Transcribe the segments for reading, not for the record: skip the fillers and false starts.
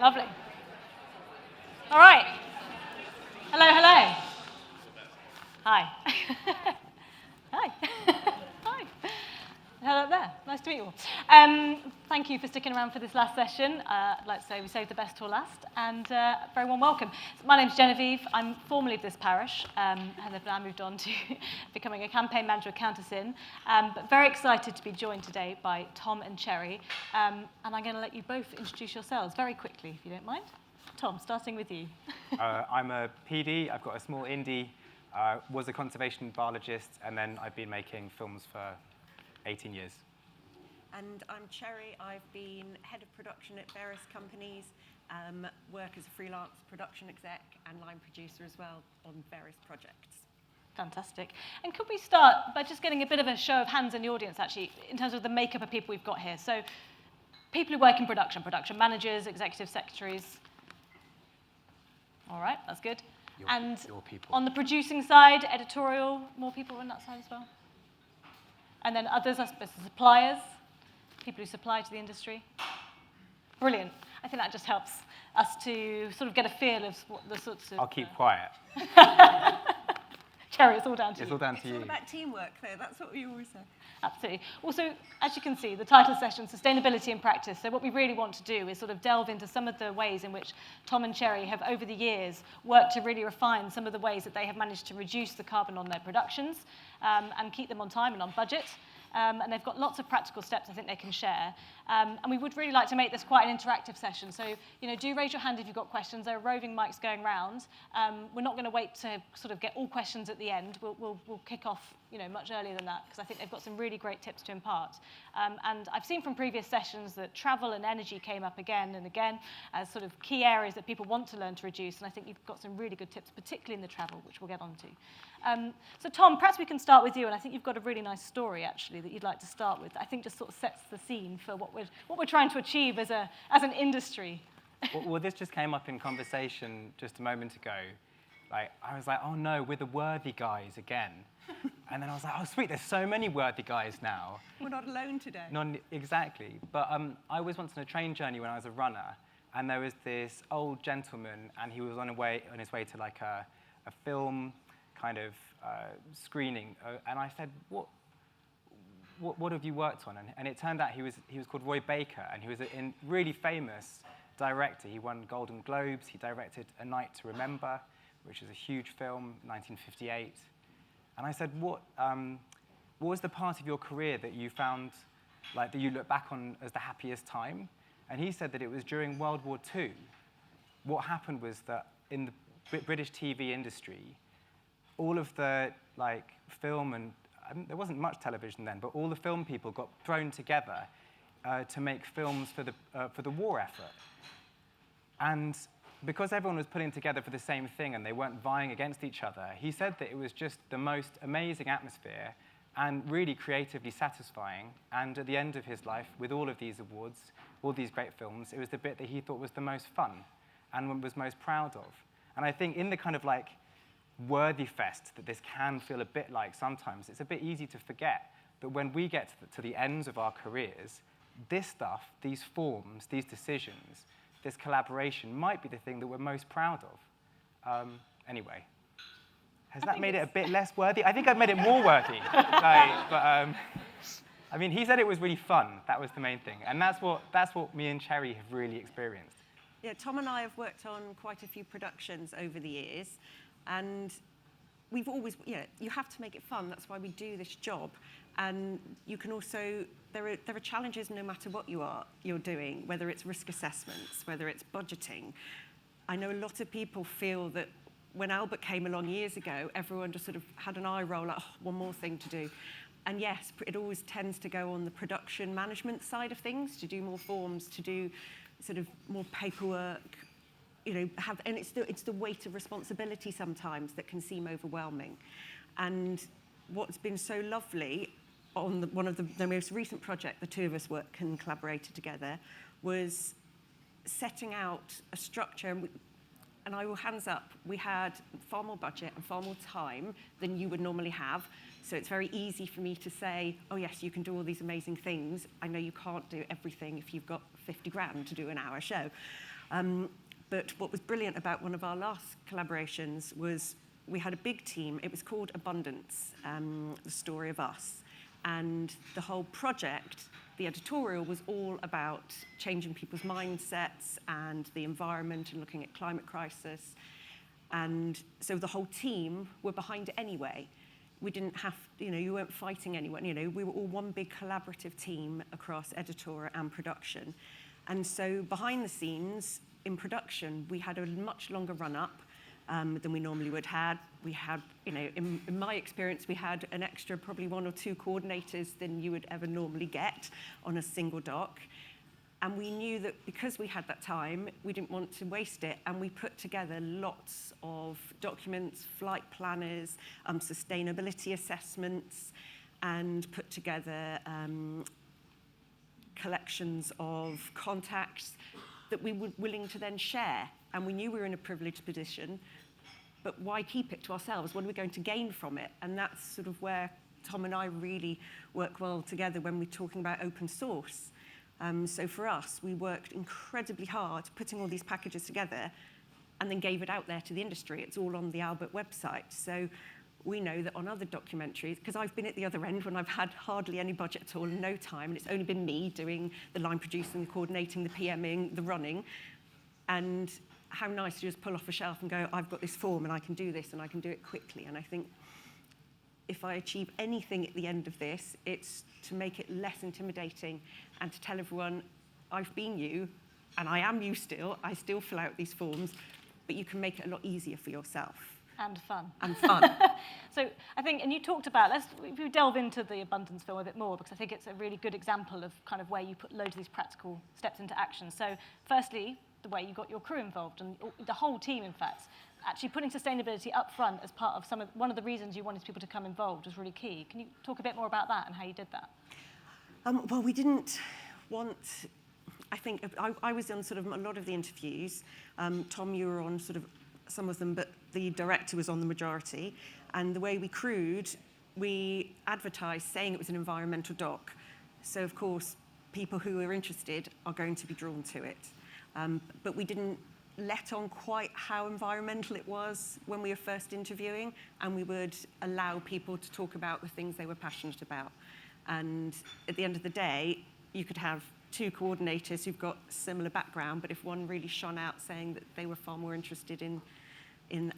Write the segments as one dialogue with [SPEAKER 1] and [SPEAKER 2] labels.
[SPEAKER 1] Lovely. All right. Hello, hello. Hi. Hi. Hi. Hello there. Nice to meet you all. Thank you for sticking around for this last session. I'd like to say we saved the best till last, and very warm welcome. My name's Genevieve. I'm formerly of this parish, and have now moved on to becoming a campaign manager at Countersin. But very excited to be joined today by Tom and Cherry, and I'm going to let you both introduce yourselves very quickly, if you don't mind. Tom, starting with you.
[SPEAKER 2] I'm a PD. I've got a small indie. Was a conservation biologist, and then I've been making films for 18 years.
[SPEAKER 3] And I'm Cherry. I've been head of production at various companies, work as a freelance production exec and line producer as well on various projects.
[SPEAKER 1] Fantastic. And could we start by just getting a bit of a show of hands in the audience, actually, in terms of the makeup of people we've got here? So people who work in production managers, executive secretaries. All right, that's good. Your people. On the producing side, editorial, more people on that side as well? And then others, I suppose, suppliers, people who supply to the industry. Brilliant. I think that just helps us to sort of get a feel of what the sorts of...
[SPEAKER 2] I'll keep quiet.
[SPEAKER 1] Cherry, it's all down to you.
[SPEAKER 2] It's all down to you.
[SPEAKER 3] It's all about teamwork, though. That's what we always say.
[SPEAKER 1] Absolutely. Also, as you can see, the title session, Sustainability in Practice. So what we really want to do is sort of delve into some of the ways in which Tom and Cherry have, over the years, worked to really refine some of the ways that they have managed to reduce the carbon on their productions and keep them on time and on budget. And they've got lots of practical steps I think they can share. And we would really like to make this quite an interactive session. So, do raise your hand if you've got questions. There are roving mics going round. We're not going to wait to sort of get all questions at the end. We'll kick off, much earlier than that, because I think they've got some really great tips to impart. And I've seen from previous sessions that travel and energy came up again and again as sort of key areas that people want to learn to reduce. And I think you've got some really good tips, particularly in the travel, which we'll get onto. So Tom, perhaps we can start with you, and I think you've got a really nice story, actually, that you'd like to start with. I think just sort of sets the scene for what we're trying to achieve as an industry.
[SPEAKER 2] Well, this just came up in conversation just a moment ago. I was like, oh no, we're the worthy guys again. And then I was like, oh sweet, there's so many worthy guys now.
[SPEAKER 3] We're not alone today.
[SPEAKER 2] Exactly. But I was once on a train journey when I was a runner, and there was this old gentleman, and he was on his way to like a film kind of screening, and I said, what have you worked on? And it turned out he was called Roy Baker, and he was a really famous director. He won Golden Globes. He directed A Night to Remember, which is a huge film, 1958. And I said, what was the part of your career that you found, that you look back on as the happiest time? And he said that it was during World War II. What happened was that in the British TV industry, all of the film and there wasn't much television then, but all the film people got thrown together to make films for the war effort. And because everyone was putting together for the same thing and they weren't vying against each other, he said that it was just the most amazing atmosphere and really creatively satisfying. And at the end of his life, with all of these awards, all these great films, it was the bit that he thought was the most fun and was most proud of. And I think in the kind of worthy fest that this can feel a bit like sometimes, it's a bit easy to forget that when we get to the ends of our careers, this stuff, these forms, these decisions, this collaboration might be the thing that we're most proud of. Anyway, has that made it a bit less worthy? I think I've made it more worthy. He said it was really fun. That was the main thing. And that's what me and Cherry have really experienced.
[SPEAKER 3] Yeah, Tom and I have worked on quite a few productions over the years. And we've always, you have to make it fun. That's why we do this job. And you can also, there are challenges no matter what you're doing, whether it's risk assessments, whether it's budgeting. I know a lot of people feel that when Albert came along years ago, everyone just sort of had an eye roll, one more thing to do. And yes, it always tends to go on the production management side of things, to do more forms, to do sort of more paperwork, and it's the weight of responsibility sometimes that can seem overwhelming. And what's been so lovely on one of the most recent project the two of us worked and collaborated together was setting out a structure. And I will hands up, we had far more budget and far more time than you would normally have. So it's very easy for me to say, oh yes, you can do all these amazing things. I know you can't do everything if you've got 50 grand to do an hour show. But what was brilliant about one of our last collaborations was we had a big team. It was called Abundance, the story of us. And the whole project, the editorial, was all about changing people's mindsets and the environment and looking at climate crisis. And so the whole team were behind it anyway. We didn't have, you weren't fighting anyone. We were all one big collaborative team across editorial and production. And so behind the scenes, in production, we had a much longer run-up than we normally would have. We had, in my experience, we had an extra probably 1 or 2 coordinators than you would ever normally get on a single doc. And we knew that because we had that time, we didn't want to waste it, and we put together lots of documents, flight planners, sustainability assessments, and put together collections of contacts that we were willing to then share. And we knew we were in a privileged position, but why keep it to ourselves? What are we going to gain from it? And that's sort of where Tom and I really work well together when we're talking about open source. So for us, we worked incredibly hard putting all these packages together and then gave it out there to the industry. It's all on the Albert website. So we know that on other documentaries, because I've been at the other end when I've had hardly any budget at all and no time, and it's only been me doing the line producing, the coordinating, the PMing, the running, and how nice to just pull off a shelf and go, I've got this form and I can do this and I can do it quickly. And I think if I achieve anything at the end of this, it's to make it less intimidating and to tell everyone, I've been you, and I am you still, I still fill out these forms, but you can make it a lot easier for yourself.
[SPEAKER 1] And fun.
[SPEAKER 3] And fun.
[SPEAKER 1] So I think, and you talked about, if we delve into the Abundance film a bit more, because I think it's a really good example of kind of where you put loads of these practical steps into action. So firstly, the way you got your crew involved, and the whole team, in fact, actually putting sustainability up front as part of one of the reasons you wanted people to come involved was really key. Can you talk a bit more about that and how you did that?
[SPEAKER 3] Well, we didn't want, I think, I was on sort of a lot of the interviews. Tom, you were on sort of some of them, but the director was on the majority. And the way we crewed, we advertised saying it was an environmental doc. So, of course, people who are interested are going to be drawn to it. But we didn't let on quite how environmental it was when we were first interviewing, and we would allow people to talk about the things they were passionate about. And at the end of the day, you could have 2 coordinators who've got similar background, but if one really shone out saying that they were far more interested in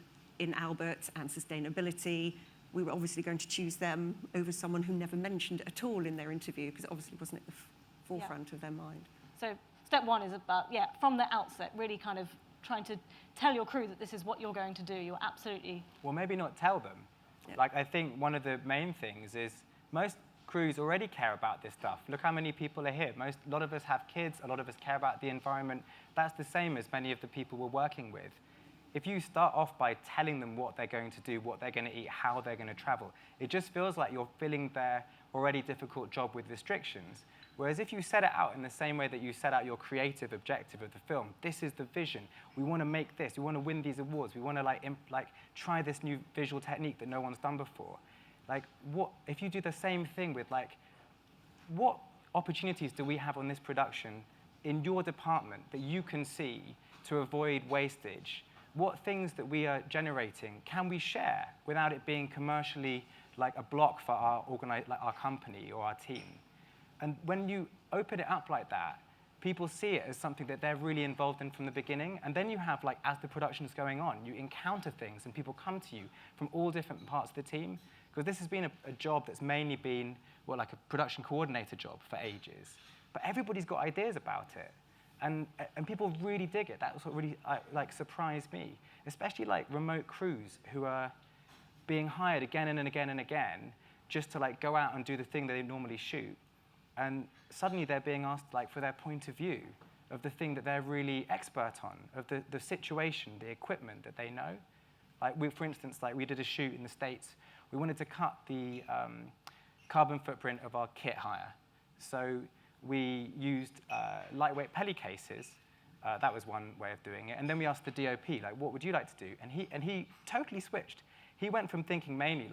[SPEAKER 3] Albert and sustainability, we were obviously going to choose them over someone who never mentioned it at all in their interview, because it obviously wasn't at the forefront of their mind.
[SPEAKER 1] So step 1 is about, from the outset, really kind of trying to tell your crew that this is what you're going to do. You're absolutely...
[SPEAKER 2] Well, maybe not tell them.
[SPEAKER 1] Yep.
[SPEAKER 2] Like, I think one of the main things is most crews already care about this stuff. Look how many people are here. A lot of us have kids. A lot of us care about the environment. That's the same as many of the people we're working with. If you start off by telling them what they're going to do, what they're going to eat, how they're going to travel, it just feels like you're filling their already difficult job with restrictions. Whereas if you set it out in the same way that you set out your creative objective of the film, this is the vision. We want to make this. We want to win these awards. We want to try this new visual technique that no one's done before. If you do the same thing with what opportunities do we have on this production in your department that you can see to avoid wastage? What things that we are generating can we share without it being commercially a block for our company or our team? And when you open it up like that, people see it as something that they're really involved in from the beginning. And then you have, as the production's going on, you encounter things and people come to you from all different parts of the team. Because this has been a job that's mainly been, a production coordinator job for ages. But everybody's got ideas about it. And people really dig it. That's what really surprised me. Especially remote crews who are being hired again and again and again just to go out and do the thing that they normally shoot. And suddenly they're being asked for their point of view of the thing that they're really expert on, of the situation, the equipment that they know. For instance, we did a shoot in the States. We wanted to cut the carbon footprint of our kit hire. So we used lightweight Pelly cases. That was one way of doing it. And then we asked the DOP, what would you like to do? And he totally switched. He went from thinking mainly,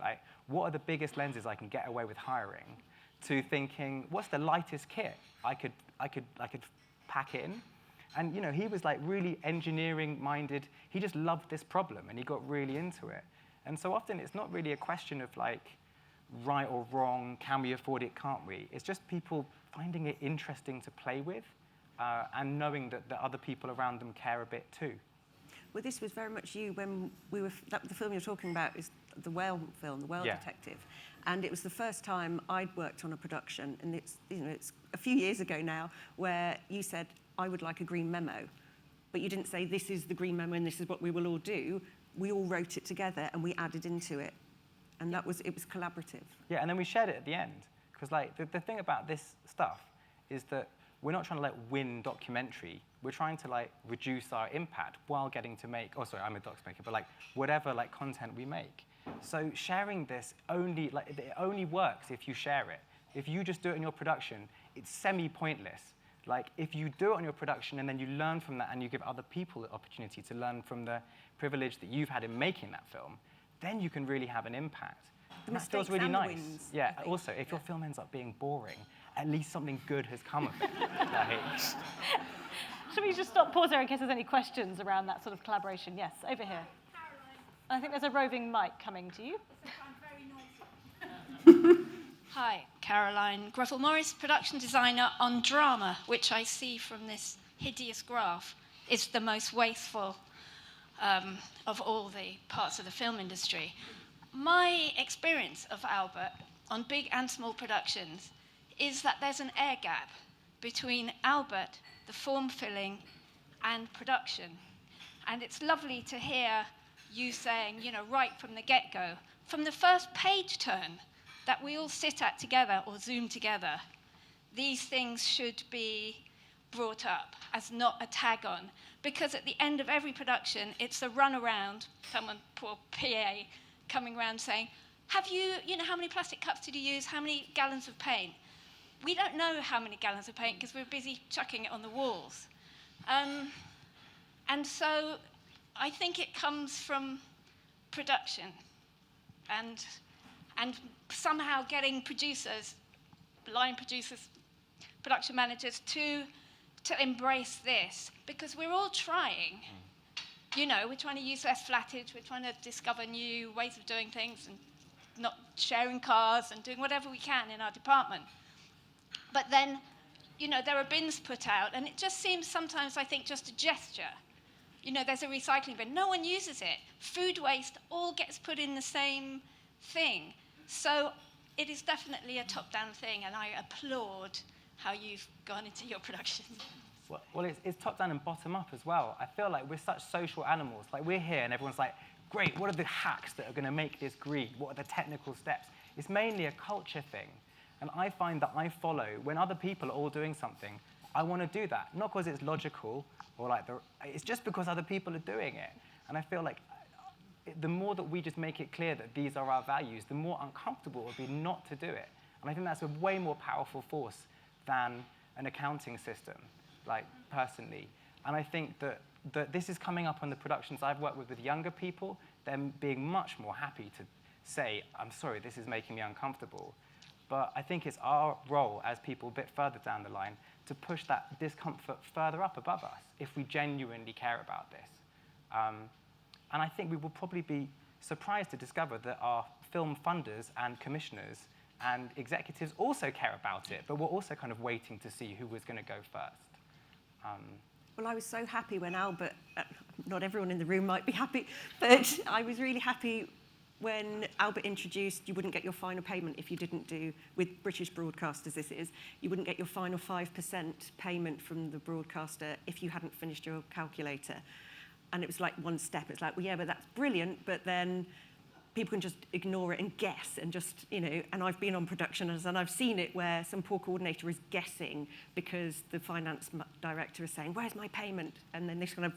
[SPEAKER 2] what are the biggest lenses I can get away with hiring, to thinking, what's the lightest kit I could pack in? And he was like really engineering-minded. He just loved this problem, and he got really into it. And so often it's not really a question of like right or wrong, can we afford it, can't we? It's just people finding it interesting to play with and knowing that the other people around them care a bit too.
[SPEAKER 3] Well, this was very much you when we were, the film you're talking about is the whale film, The Whale Detective. And it was the first time I'd worked on a production, and it's a few years ago now, where you said, I would like a green memo. But you didn't say, this is the green memo and this is what we will all do. We all wrote it together and we added into it. And it was collaborative.
[SPEAKER 2] Yeah, and then we shared it at the end. Because like the thing about this stuff is that we're not trying to like win documentary. We're trying to like reduce our impact while getting to make, oh sorry, I'm a docs maker, but like whatever like content we make. So sharing this it only works if you share it. If you just do it in your production, it's semi-pointless. Like if you do it on your production and then you learn from that and you give other people the opportunity to learn from the privilege that you've had in making that film, then you can really have an impact. And that feels really nice.
[SPEAKER 3] Wins,
[SPEAKER 2] yeah, also, if your film ends up being boring, at least something good has come of it.
[SPEAKER 1] Should we just pause there in case there's any questions around that sort of collaboration? Yes, over here.
[SPEAKER 4] Caroline.
[SPEAKER 1] I think there's a roving mic coming to you.
[SPEAKER 4] I'm very noisy. Hi, Caroline Gruffel-Morris, production designer on drama, which I see from this hideous graph is the most wasteful of all the parts of the film industry. My experience of Albert on big and small productions is that there's an air gap between Albert, the form filling, and production. And it's lovely to hear you saying, right from the get-go, from the first page turn that we all sit at together or Zoom together, these things should be brought up as not a tag on. Because at the end of every production, it's a run around, someone, poor PA, coming around saying, have you, how many plastic cups did you use? How many gallons of paint? We don't know how many gallons of paint because we're busy chucking it on the walls. And so I think it comes from production and somehow getting producers, line producers, production managers to embrace this, because we're all trying. We're trying to use less flattage, we're trying to discover new ways of doing things and not sharing cars and doing whatever we can in our department. But then, there are bins put out, and it just seems sometimes, I think, just a gesture. There's a recycling bin. No one uses it. Food waste all gets put in the same thing. So it is definitely a top-down thing, and I applaud how you've gone into your production.
[SPEAKER 2] Well, it's top-down and bottom-up as well. I feel like we're such social animals. Like, we're here, and everyone's like, great, what are the hacks that are going to make this green? What are the technical steps? It's mainly a culture thing. And I find that I follow, when other people are all doing something, I want to do that. Not because it's logical, or it's just because other people are doing it. And I feel like the more that we just make it clear that these are our values, the more uncomfortable it would be not to do it. And I think that's a way more powerful force than an accounting system, personally. And I think that this is coming up on the productions I've worked with younger people, them being much more happy to say, I'm sorry, this is making me uncomfortable. But I think it's our role as people a bit further down the line to push that discomfort further up above us if we genuinely care about this. And I think we will probably be surprised to discover that our film funders and commissioners and executives also care about it, but we're also kind of waiting to see who was going to go first.
[SPEAKER 3] Well, I was so happy when Albert, not everyone in the room might be happy, but I was really happy when Albert introduced you wouldn't get your final payment if you didn't do, with British broadcasters this is, you wouldn't get your final 5% payment from the broadcaster if you hadn't finished your calculator. And it was like one step. It's like, well, yeah, but that's brilliant, but then people can just ignore it and guess and just, and I've been on productions and I've seen it where some poor coordinator is guessing because the finance director is saying, where's my payment? And then they kind of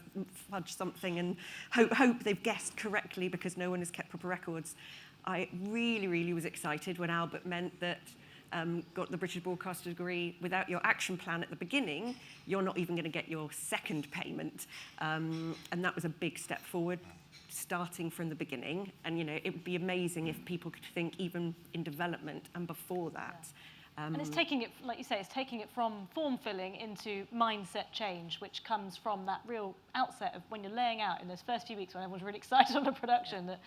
[SPEAKER 3] fudge something and hope they've guessed correctly because no one has kept proper records. I really, really was excited when Albert meant that got the British broadcaster degree without your action plan at the beginning, you're not even going to get your second payment. And that was a big step forward, starting from the beginning. And, it would be amazing if people could think even in development and before that.
[SPEAKER 1] And it's taking it, like you say, it's taking it from form filling into mindset change, which comes from that real outset of when you're laying out in those first few weeks when everyone's really excited on a production, that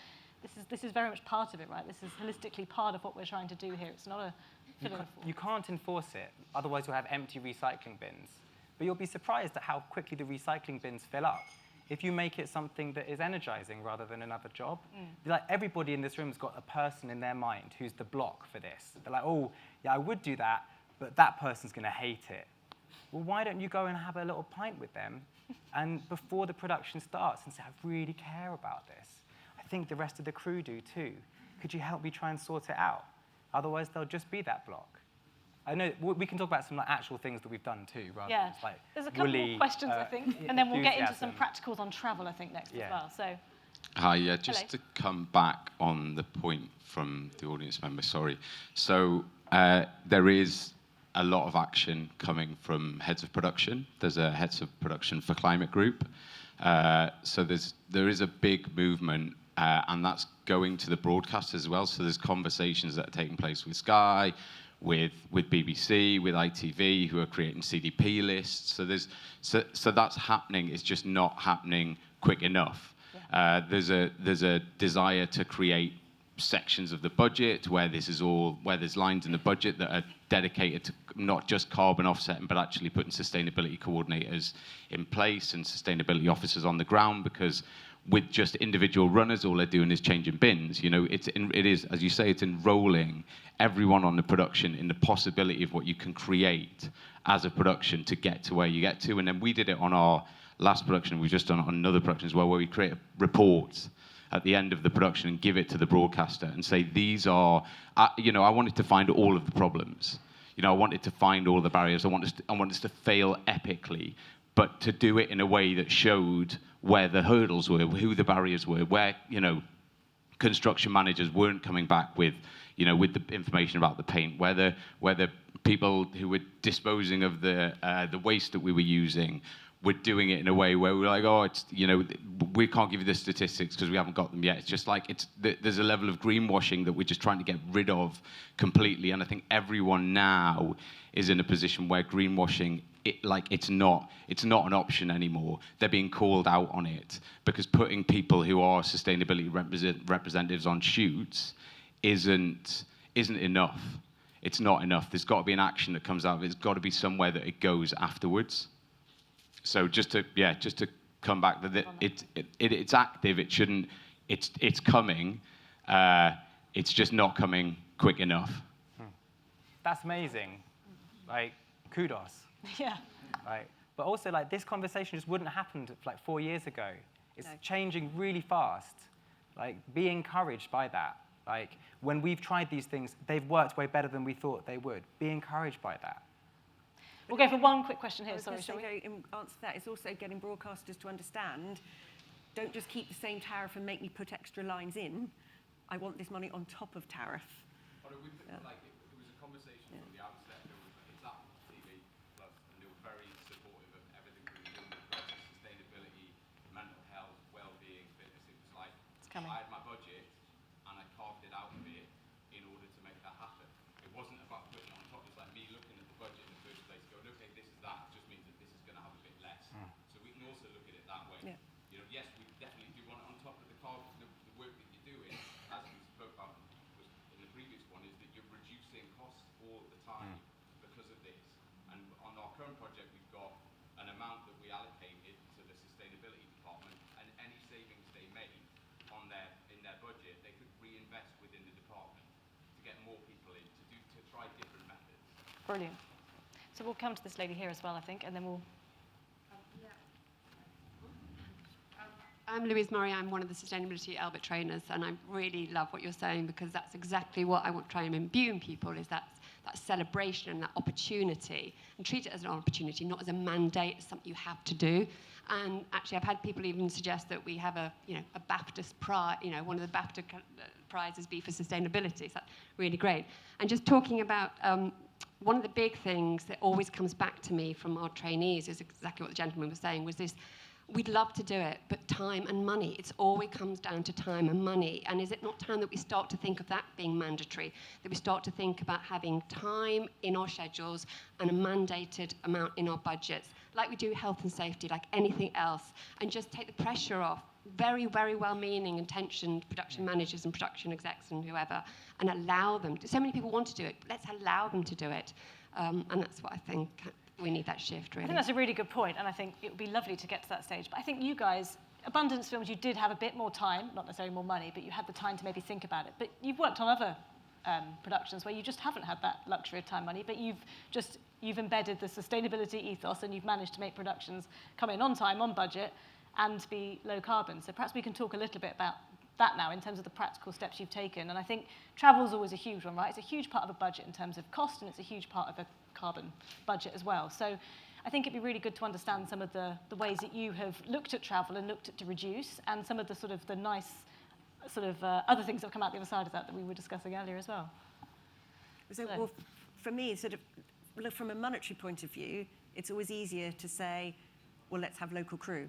[SPEAKER 1] this is very much part of it, right? This is holistically part of what we're trying to do here. It's not a filling of form.
[SPEAKER 2] You can't enforce it, otherwise you'll have empty recycling bins. But you'll be surprised at how quickly the recycling bins fill up. If you make it something that is energizing rather than another job, like everybody in this room's got a person in their mind who's the block for this. They're like, oh, yeah, I would do that, but that person's going to hate it. Well, why don't you go and have a little pint with them and before the production starts and say, I really care about this. I think the rest of the crew do too. Could you help me try and sort it out? Otherwise, they'll just be that block. I know we can talk about some like actual things that we've done too, rather than just like
[SPEAKER 1] there's a couple more questions, I think, and then we'll get into some practicals on travel, I think, next as well. So,
[SPEAKER 5] hi, yeah, just to come back on the point from the audience member, sorry. So there is a lot of action coming from heads of production. There's a heads of production for climate group. So there is a big movement, and that's going to the broadcast as well. So there's conversations that are taking place with Sky, with BBC, with ITV, who are creating CDP lists. So that's happening. It's just not happening quick enough. Yeah. There's a desire to create sections of the budget where there's lines in the budget that are dedicated to not just carbon offsetting, but actually putting sustainability coordinators in place and sustainability officers on the ground, because with just individual runners, all they're doing is changing bins. You know, it is, as you say, it's enrolling everyone on the production in the possibility of what you can create as a production to get to where you get to. And then we did it on our last production. We've just done it on another production as well, where we create a report at the end of the production and give it to the broadcaster and say, these are, I wanted to find all of the problems. I wanted to find all the barriers. I wanted us to fail epically, but to do it in a way that showed where the hurdles were, who the barriers were, where, construction managers weren't coming back with the information about the paint, where the people who were disposing of the waste that we were using were doing it in a way where we were like, oh, it's, we can't give you the statistics because we haven't got them yet. It's just like, there's a level of greenwashing that we're just trying to get rid of completely. And I think everyone now is in a position where greenwashing, it's not an option anymore. They're being called out on it because putting people who are sustainability representatives on shoots isn't enough. It's not enough. There's got to be an action that comes out of it. There's got to be somewhere that it goes afterwards. So just to come back, that it's active. It shouldn't. It's coming. It's just not coming quick enough.
[SPEAKER 2] That's amazing. Like, kudos.
[SPEAKER 1] Yeah.
[SPEAKER 2] Right. But also, like, this conversation just wouldn't have happened like 4 years ago. It's changing really fast. Like, be encouraged by that. Like, when we've tried these things, they've worked way better than we thought they would. Be encouraged by that.
[SPEAKER 1] We'll go for one quick question here. Sorry,
[SPEAKER 3] shall we? In answer to that, it's also getting broadcasters to understand, don't just keep the same tariff and make me put extra lines in. I want this money on top of tariff.
[SPEAKER 5] But it was a conversation from the outset. It's Apple TV Plus, and they were very supportive of everything we were doing with sustainability, mental health, well-being, fitness. It was like, I had my budget, and I carved it out of it in order to make that happen. It wasn't about putting it on top. It's like me looking at the budget in the first place, going, okay, this is that. It just means that this is going to have a bit less. So we can also look at it that way. Yeah. Yes, we definitely do want it on top of the work that you're doing, as we spoke about in the previous one, is that you're reducing costs all the time because of this. And on our current project, we've got an amount that we allocated to the sustainability department, and any savings they made in their budget, they could reinvest within the department to get more people in, to try different methods.
[SPEAKER 1] Brilliant. So we'll come to this lady here as well, I think, and then we'll...
[SPEAKER 6] I'm Louise Murray. I'm one of the Sustainability Albert trainers, and I really love what you're saying, because that's exactly what I want to try and imbue in people, is that celebration and that opportunity, and treat it as an opportunity, not as a mandate, as something you have to do. And actually, I've had people even suggest that we have a Baptist prize, one of the Baptist prizes be for sustainability. So that's really great. And just talking about one of the big things that always comes back to me from our trainees is exactly what the gentleman was saying, was this we'd love to do it, but time and money, it's always comes down to time and money. And is it not time that we start to think of that being mandatory, that we start to think about having time in our schedules and a mandated amount in our budgets, like we do health and safety, like anything else, and just take the pressure off very, very well-meaning, intentioned production managers and production execs and whoever, and allow them. So many people want to do it, but let's allow them to do it. And that's what I think we need, that shift, really.
[SPEAKER 1] I think that's a really good point, and I think it would be lovely to get to that stage. But I think you guys, Abundance Films, you did have a bit more time, not necessarily more money, but you had the time to maybe think about it. But you've worked on other productions where you just haven't had that luxury of time, money, but you've embedded the sustainability ethos, and you've managed to make productions come in on time, on budget, and be low carbon. So perhaps we can talk a little bit about that now in terms of the practical steps you've taken. And I think travel is always a huge one, right? It's a huge part of a budget in terms of cost, and it's a huge part of a carbon budget as well. So I think it'd be really good to understand some of the ways that you have looked at travel and looked at to reduce, and some of the sort of the nice sort of other things that have come out the other side of that we were discussing earlier as well.
[SPEAKER 3] So, well, for me, sort of, look, from a monetary point of view, it's always easier to say, well, let's have local crew.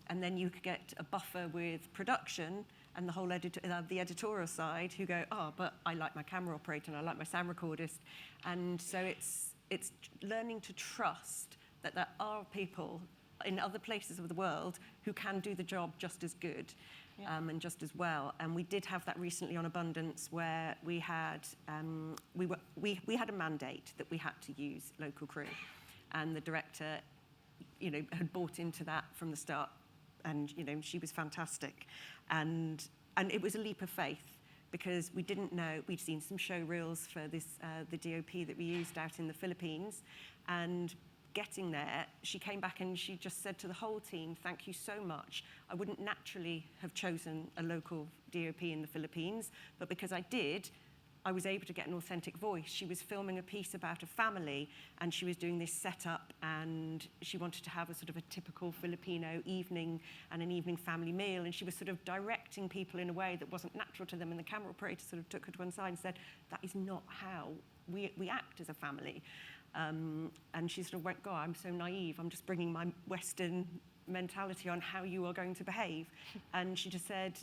[SPEAKER 3] And then you could get a buffer with production and the whole the editorial side who go, oh, but I like my camera operator and I like my sound recordist. And so it's learning to trust that there are people in other places of the world who can do the job just as good. Yeah. And just as well. And we did have that recently on Abundance, where we had we had a mandate that we had to use local crew, and the director, had bought into that from the start, and she was fantastic, and it was a leap of faith, because we didn't know. We'd seen some show reels for this the DOP that we used out in the Philippines, and getting there, she came back and she just said to the whole team, thank you so much. I wouldn't naturally have chosen a local DOP in the Philippines, but because I did, I was able to get an authentic voice. She was filming a piece about a family, and she was doing this setup, and she wanted to have a sort of a typical Filipino evening and an evening family meal, and she was sort of directing people in a way that wasn't natural to them, and the camera operator sort of took her to one side and said, that is not how we act as a family. And she sort of went, God, I'm so naive. I'm just bringing my Western mentality on how you are going to behave. And she just said,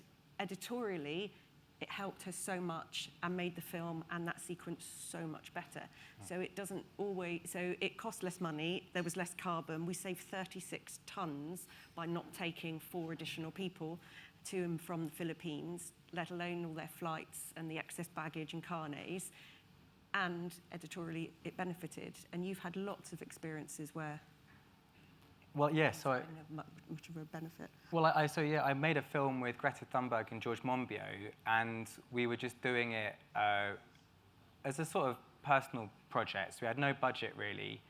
[SPEAKER 3] editorially, it helped her so much and made the film and that sequence so much better. So it doesn't always, so it cost less money, there was less carbon. We saved 36 tons by not taking 4 additional people to and from the Philippines, let alone all their flights and the excess baggage and carnets. And editorially, it benefited. And you've had lots of experiences where.
[SPEAKER 2] Well, yeah. So
[SPEAKER 3] much of a benefit.
[SPEAKER 2] Well, I made a film with Greta Thunberg and George Monbiot, and we were just doing it as a sort of personal project. So we had no budget really,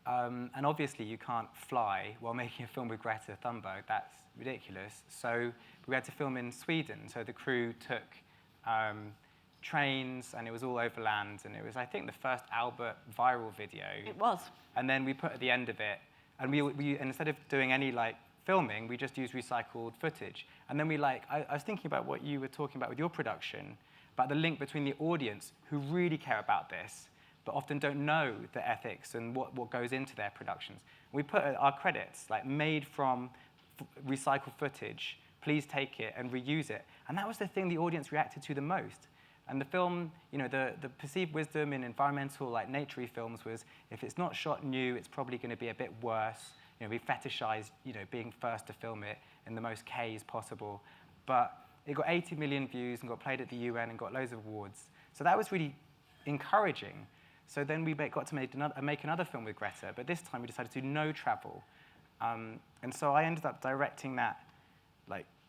[SPEAKER 2] and obviously you can't fly while making a film with Greta Thunberg. That's ridiculous. So we had to film in Sweden. So the crew took trains, and it was all overland, and it was, I think, the first Albert viral video.
[SPEAKER 1] It was.
[SPEAKER 2] And then we put at the end of it, and we instead of doing any filming, we just used recycled footage. And then I was thinking about what you were talking about with your production, about the link between the audience who really care about this, but often don't know the ethics and what goes into their productions. We put our credits, made from recycled footage, please take it and reuse it. And that was the thing the audience reacted to the most. And the film, the perceived wisdom in environmental, naturey films was, if it's not shot new, it's probably going to be a bit worse. We fetishized, being first to film it in the most Ks possible. But it got 80 million views and got played at the UN and got loads of awards. So that was really encouraging. So then we got to make another film with Greta, but this time we decided to do no travel. And so I ended up directing that,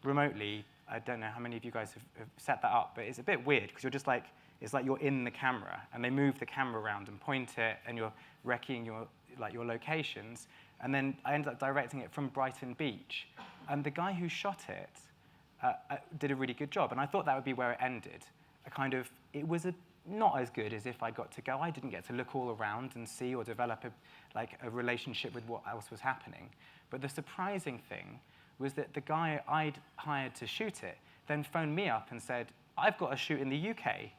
[SPEAKER 2] remotely. I don't know how many of you guys have set that up, but it's a bit weird because you're just it's like you're in the camera, and they move the camera around and point it, and you're wrecking your locations. And then I ended up directing it from Brighton Beach, and the guy who shot it did a really good job. And I thought that would be where it ended. It was not as good as if I got to go. I didn't get to look all around and see or develop a relationship with what else was happening. But the surprising thing was that the guy I'd hired to shoot it then phoned me up and said, I've got a shoot in the UK.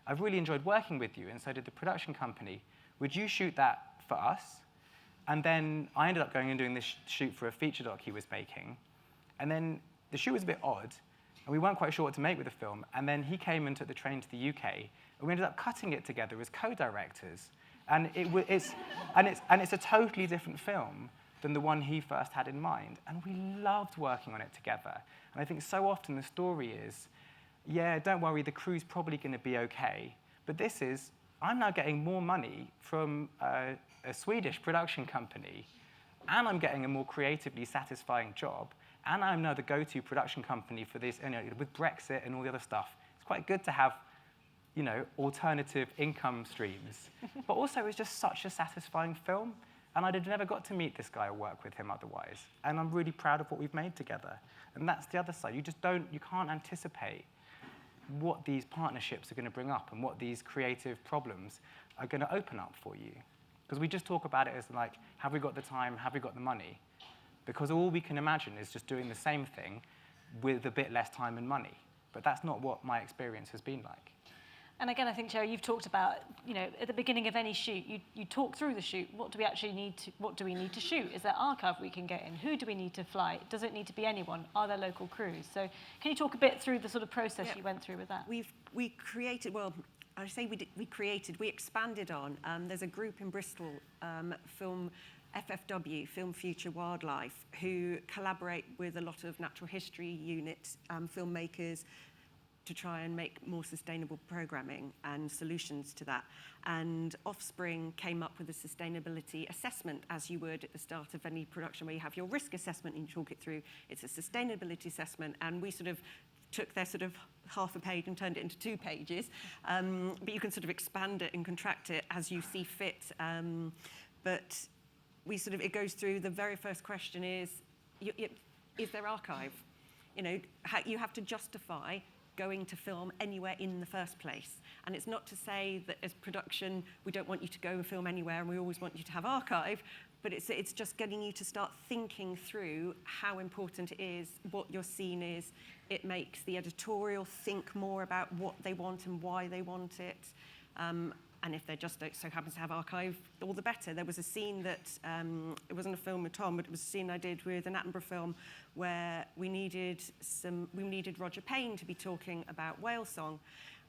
[SPEAKER 2] I've really enjoyed working with you, and so did the production company. Would you shoot that for us? And then I ended up going and doing this shoot for a feature doc he was making. And then the shoot was a bit odd, and we weren't quite sure what to make with the film. And then he came and took the train to the UK, and we ended up cutting it together as co-directors. And it's a totally different film than the one he first had in mind. And we loved working on it together. And I think so often the story is, yeah, don't worry, the crew's probably going to be okay. But this is, I'm now getting more money from a Swedish production company, and I'm getting a more creatively satisfying job, and I'm now the go-to production company for this, with Brexit and all the other stuff. It's quite good to have, alternative income streams. But also, it was just such a satisfying film, and I'd have never got to meet this guy or work with him otherwise. And I'm really proud of what we've made together. And that's the other side. You can't anticipate what these partnerships are going to bring up and what these creative problems are going to open up for you. Because we just talk about it as like, have we got the time, have we got the money? Because all we can imagine is just doing the same thing with a bit less time and money. But that's not what my experience has been like.
[SPEAKER 1] And again, I think, Cherry, you've talked about, at the beginning of any shoot, you talk through the shoot. What do we need to shoot? Is there archive we can get in? Who do we need to fly? Does it need to be anyone? Are there local crews? So can you talk a bit through the sort of process you went through with that?
[SPEAKER 3] We created, well, I say we expanded on. There's a group in Bristol, Film FFW, Film Future Wildlife, who collaborate with a lot of natural history unit filmmakers to try and make more sustainable programming and solutions to that. And Offspring came up with a sustainability assessment, as you would at the start of any production where you have your risk assessment and you talk it through. It's a sustainability assessment, and we sort of took their sort of half a page and turned it into 2 pages. But you can sort of expand it and contract it as you see fit. But it goes through, the very first question is there archive? You have to justify going to film anywhere in the first place. And it's not to say that as production, we don't want you to go and film anywhere and we always want you to have archive, but it's just getting you to start thinking through how important it is, what your scene is. It makes the editorial think more about what they want and why they want it. And if they just so happens to have archive, all the better. There was a scene that, it wasn't a film with Tom, but it was a scene I did with an Attenborough film where we needed Roger Payne to be talking about whale song.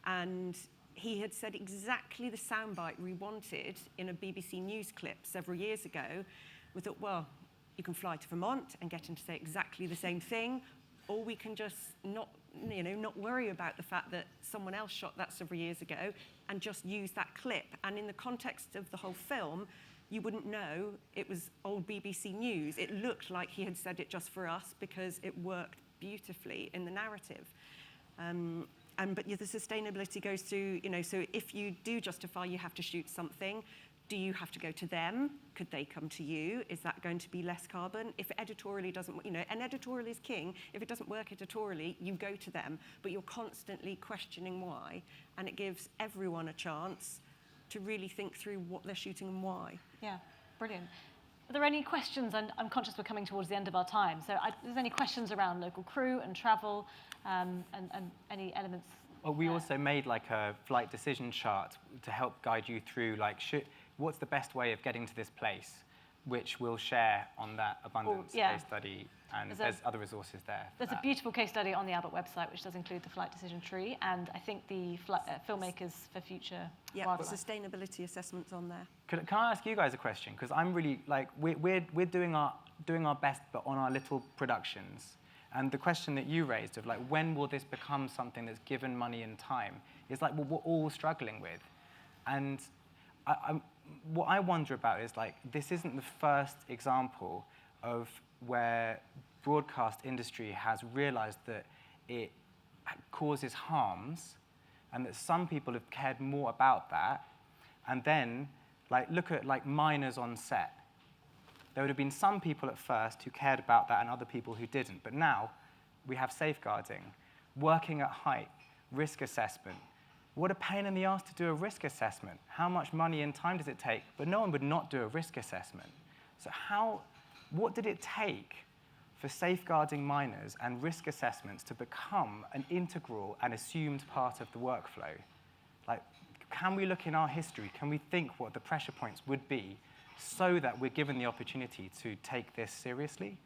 [SPEAKER 3] And he had said exactly the soundbite we wanted in a BBC News clip several years ago. We thought, well, you can fly to Vermont and get him to say exactly the same thing, or we can just not worry about the fact that someone else shot that several years ago and just use that clip. And in the context of the whole film, you wouldn't know it was old BBC News. It looked like he had said it just for us because it worked beautifully in the narrative. But the sustainability goes through, so if you do justify you have to shoot something, do you have to go to them? Could they come to you? Is that going to be less carbon? If it editorially doesn't, and editorial is king. If it doesn't work editorially, you go to them, but you're constantly questioning why, and it gives everyone a chance to really think through what they're shooting and why.
[SPEAKER 1] Yeah, brilliant. Are there any questions? And I'm conscious we're coming towards the end of our time. So if there's any questions around local crew and travel and any elements?
[SPEAKER 2] Well, we also made like a flight decision chart to help guide you through what's the best way of getting to this place, which we'll share on that abundance case study, and there's other resources there.
[SPEAKER 1] There's a beautiful case study on the Albert website, which does include the flight decision tree, and I think the filmmakers for future wildlife.
[SPEAKER 3] Sustainability assessments on there.
[SPEAKER 2] Can I ask you guys a question? Because I'm really we're doing our best, but on our little productions. And the question that you raised of when will this become something that's given money and time is what we're all struggling with. And what I wonder about is this isn't the first example of where broadcast industry has realized that it causes harms and that some people have cared more about that. And then look at miners on set. There would have been some people at first who cared about that and other people who didn't. But now we have safeguarding, working at height, risk assessment. What a pain in the ass to do a risk assessment. How much money and time does it take? But no one would not do a risk assessment. So what did it take for safeguarding miners and risk assessments to become an integral and assumed part of the workflow? Can we look in our history? Can we think what the pressure points would be so that we're given the opportunity to take this seriously?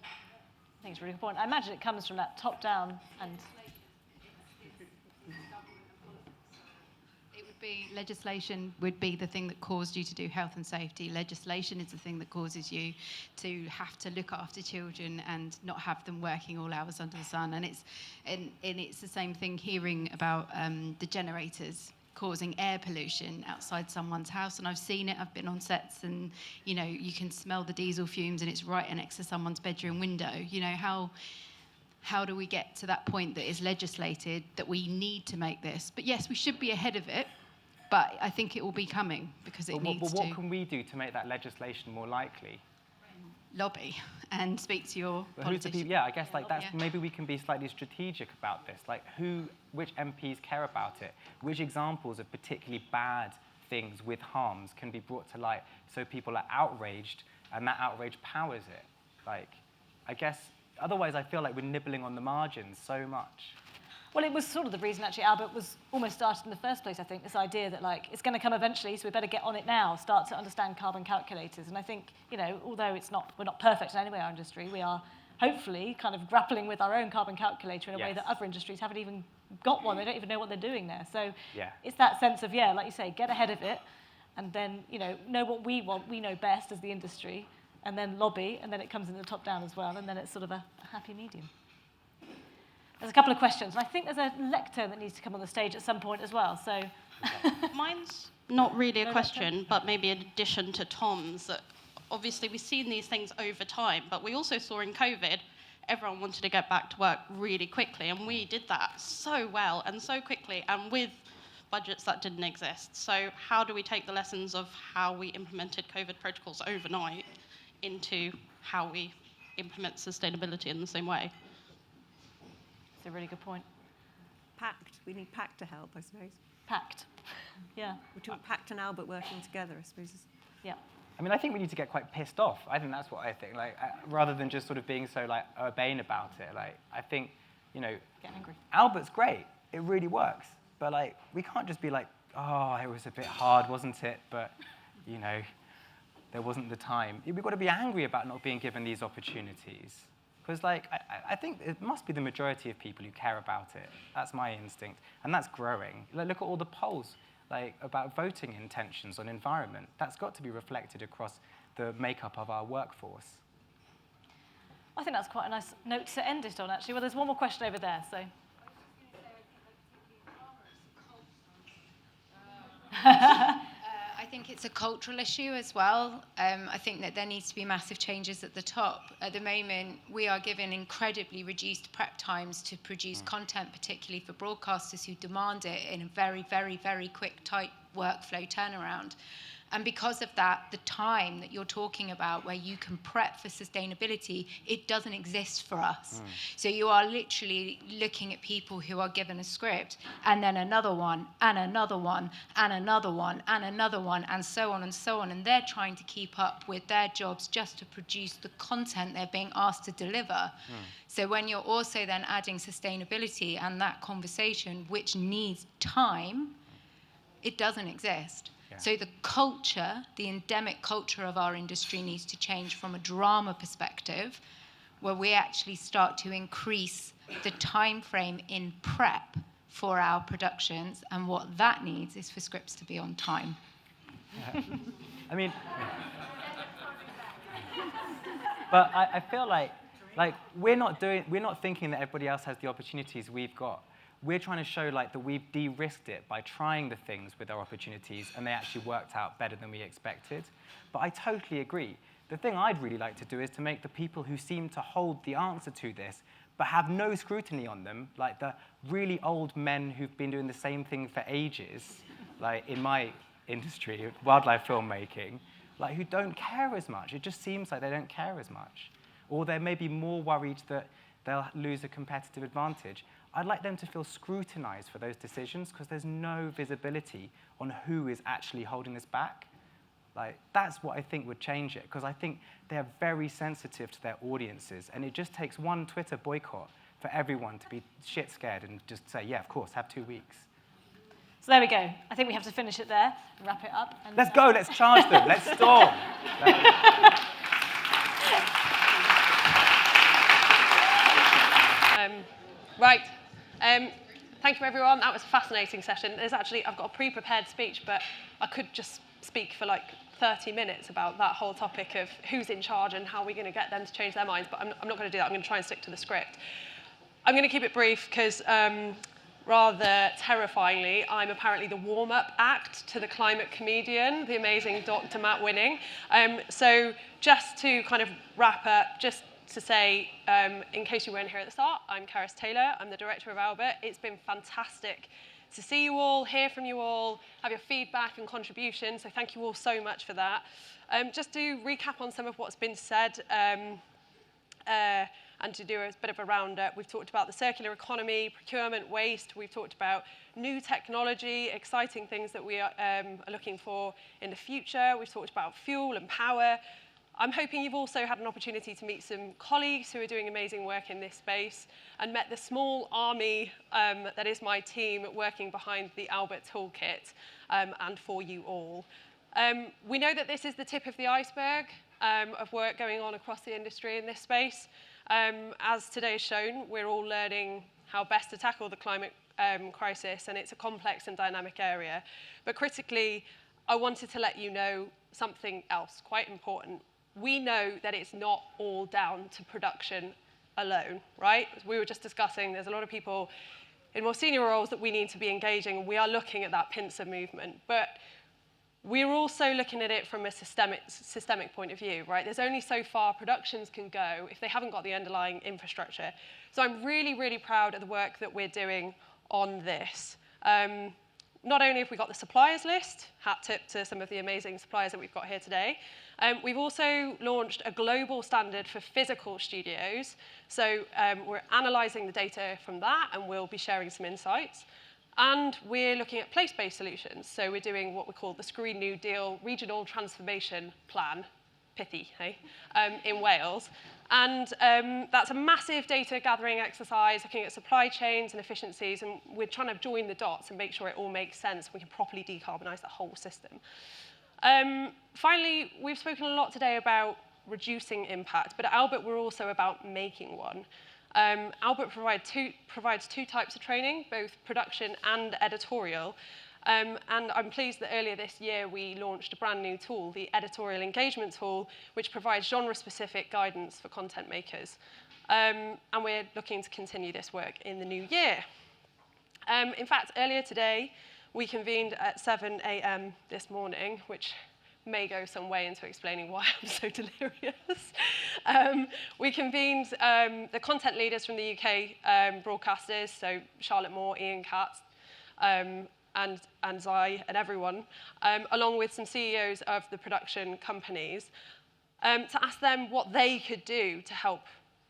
[SPEAKER 1] I think it's a really good point. I imagine it comes from that top-down and...
[SPEAKER 7] Legislation would be the thing that caused you to do health and safety. Legislation is the thing that causes you to have to look after children and not have them working all hours under the sun. And it's the same thing hearing about the generators causing air pollution outside someone's house. And I've seen it. I've been on sets, and you can smell the diesel fumes, and it's right next to someone's bedroom window. How do we get to that point that is legislated that we need to make this? But yes, we should be ahead of it. But I think it will be coming because it needs to.
[SPEAKER 2] What can we do to make that legislation more likely?
[SPEAKER 7] Lobby and speak to your politicians.
[SPEAKER 2] Yeah, I guess maybe we can be slightly strategic about this. Like which MPs care about it? Which examples of particularly bad things with harms can be brought to light so people are outraged and that outrage powers it? Like, I guess, otherwise I feel like we're nibbling on the margins so much.
[SPEAKER 1] Well, it was sort of the reason, actually, Albert was almost started in the first place, I think, this idea that, it's going to come eventually, so we better get on it now, start to understand carbon calculators. And I think, although we're not perfect in any way, our industry, we are hopefully kind of grappling with our own carbon calculator in a way that other industries haven't even got one. They don't even know what they're doing there. So it's that sense of, like you say, get ahead of it, and then, know what we want, we know best as the industry, and then lobby, and then it comes in the top down as well, and then it's sort of a happy medium. There's a couple of questions. And I think there's a lectern that needs to come on the stage at some point as well. So
[SPEAKER 8] mine's not really a question, but maybe an addition to Tom's. That obviously, we've seen these things over time, but we also saw in COVID, everyone wanted to get back to work really quickly, and we did that so well and so quickly, and with budgets that didn't exist. So how do we take the lessons of how we implemented COVID protocols overnight into how we implement sustainability in the same way?
[SPEAKER 1] A really good point.
[SPEAKER 3] Pact. We need Pact to help, I suppose.
[SPEAKER 1] Pact. Yeah.
[SPEAKER 3] We're talking Pact and Albert working together, I suppose.
[SPEAKER 1] Yeah.
[SPEAKER 2] I mean, I think we need to get quite pissed off. I think that's what I think. Rather than just sort of being so urbane about it. I think,
[SPEAKER 1] get angry.
[SPEAKER 2] Albert's great. It really works. But we can't just be oh, it was a bit hard, wasn't it? But there wasn't the time. We've got to be angry about not being given these opportunities. Because, I think it must be the majority of people who care about it. That's my instinct. And that's growing. Look at all the polls, about voting intentions on environment. That's got to be reflected across the makeup of our workforce.
[SPEAKER 1] I think that's quite a nice note to end it on, actually. Well, there's one more question over there, so.
[SPEAKER 9] I think it's a cultural issue as well. I think that there needs to be massive changes at the top. At the moment, we are given incredibly reduced prep times to produce content, particularly for broadcasters who demand it in a very, very, very quick, tight workflow turnaround. And because of that, the time that you're talking about where you can prep for sustainability, it doesn't exist for us. So you are literally looking at people who are given a script and then another one and another one and another one and another one and so on and so on. And they're trying to keep up with their jobs just to produce the content they're being asked to deliver. So when you're also then adding sustainability and that conversation, which needs time, it doesn't exist. So the culture, the endemic culture of our industry needs to change from a drama perspective, where we actually start to increase the time frame in prep for our productions, and what that needs is for scripts to be on time.
[SPEAKER 2] I mean, but I feel like we're not thinking that everybody else has the opportunities we've got. We're trying to show that we've de-risked it by trying the things with our opportunities, and they actually worked out better than we expected. But I totally agree. The thing I'd really like to do is to make the people who seem to hold the answer to this, but have no scrutiny on them, like the really old men who've been doing the same thing for ages, in my industry, wildlife filmmaking, who don't care as much. It just seems like they don't care as much. Or they're maybe more worried that they'll lose a competitive advantage. I'd like them to feel scrutinized for those decisions because there's no visibility on who is actually holding this back. That's what I think would change it, because I think they're very sensitive to their audiences, and it just takes one Twitter boycott for everyone to be shit scared and just say, yeah, of course, have 2 weeks.
[SPEAKER 1] So there we go. I think we have to finish it there and wrap it up. And,
[SPEAKER 2] Let's go, let's charge them, let's storm.
[SPEAKER 10] Right. Thank you, everyone. That was a fascinating session. I've got a pre-prepared speech, but I could just speak for like 30 minutes about that whole topic of who's in charge and how we're going to get them to change their minds, but I'm not going to do that. I'm going to try and stick to the script. I'm going to keep it brief because rather terrifyingly, I'm apparently the warm-up act to the climate comedian, the amazing Dr. Matt Winning. So just to kind of wrap up, just to say, in case you weren't here at the start, I'm Carys Taylor. I'm the director of Albert. It's been fantastic to see you all, hear from you all, have your feedback and contributions. So thank you all so much for that. Just to recap on some of what's been said, and to do a bit of a roundup, we've talked about the circular economy, procurement, waste. We've talked about new technology, exciting things that we are looking for in the future. We've talked about fuel and power. I'm hoping you've also had an opportunity to meet some colleagues who are doing amazing work in this space and met the small army that is my team working behind the Albert Toolkit and for you all. We know that this is the tip of the iceberg of work going on across the industry in this space. As today's shown, we're all learning how best to tackle the climate crisis, and it's a complex and dynamic area. But critically, I wanted to let you know something else quite important. We know that it's not all down to production alone, right? As we were just discussing, there's a lot of people in more senior roles that we need to be engaging, and we are looking at that pincer movement. But we're also looking at it from a systemic point of view, right? There's only so far productions can go if they haven't got the underlying infrastructure. So I'm really, really proud of the work that we're doing on this. Not only have we got the suppliers list, hat tip to some of the amazing suppliers that we've got here today, we've also launched a global standard for physical studios. So we're analysing the data from that, and we'll be sharing some insights. And we're looking at place-based solutions. So we're doing what we call the Screen New Deal Regional Transformation Plan, pithy, hey, in Wales. And that's a massive data gathering exercise, looking at supply chains and efficiencies, and we're trying to join the dots and make sure it all makes sense. We can properly decarbonise the whole system. Finally, we've spoken a lot today about reducing impact, but at Albert, we're also about making one. Albert provides two types of training, both production and editorial. And I'm pleased that earlier this year we launched a brand new tool, the Editorial Engagement Tool, which provides genre-specific guidance for content makers. And we're looking to continue this work in the new year. In fact, earlier today, we convened at 7 a.m. this morning, which may go some way into explaining why I'm so delirious. We convened the content leaders from the UK broadcasters, so Charlotte Moore, Ian Katz, and Zai and everyone, along with some CEOs of the production companies, to ask them what they could do to help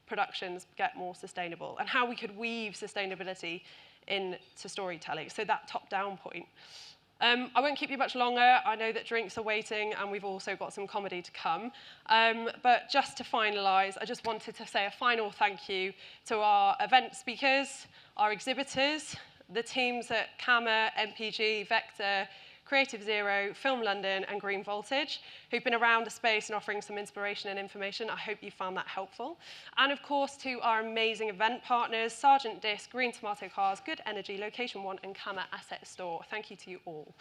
[SPEAKER 10] productions get more sustainable and how we could weave sustainability into storytelling, so that top-down point. I won't keep you much longer. I know that drinks are waiting, and we've also got some comedy to come. But just to finalise, I just wanted to say a final thank you to our event speakers, our exhibitors, the teams at CAMA, MPG, Vector, Creative Zero, Film London, and Green Voltage, who've been around the space and offering some inspiration and information. I hope you found that helpful. And of course, to our amazing event partners, Sargent-Disc, Green Tomato Cars, Good Energy, Location One, and CAMA Asset Store. Thank you to you all.